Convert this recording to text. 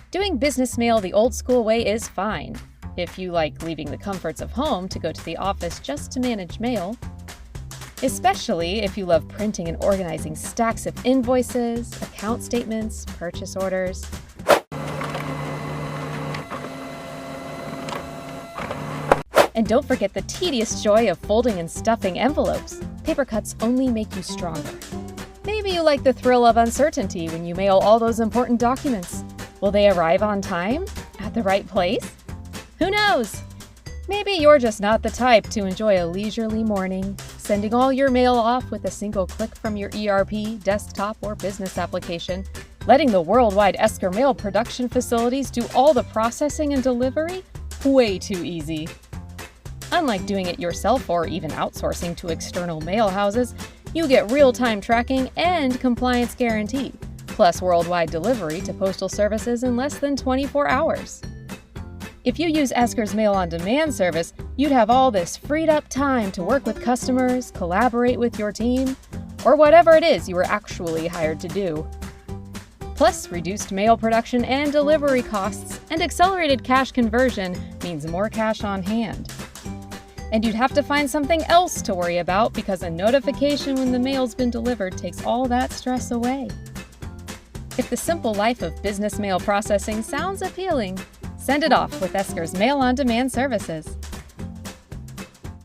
Doing business mail the old school way is fine, if you like leaving the comforts of home to go to the office just to manage mail. Especially if you love printing and organizing stacks of invoices, account statements, purchase orders. And don't forget the tedious joy of folding and stuffing envelopes. Paper cuts only make you stronger. Maybe you like the thrill of uncertainty when you mail all those important documents. Will they arrive on time? At the right place? Who knows? Maybe you're just not the type to enjoy a leisurely morning, sending all your mail off with a single click from your ERP, desktop, or business application, letting the worldwide Esker Mail production facilities do all the processing and delivery? Way too easy. Unlike doing it yourself or even outsourcing to external mail houses, you get real-time tracking and compliance guarantee, plus worldwide delivery to postal services in less than 24 hours. If you use Esker's Mail on Demand service, you'd have all this freed up time to work with customers, collaborate with your team, or whatever it is you were actually hired to do. Plus, reduced mail production and delivery costs and accelerated cash conversion means more cash on hand. And you'd have to find something else to worry about because a notification when the mail's been delivered takes all that stress away. If the simple life of business mail processing sounds appealing, send it off with Esker's Mail on Demand services.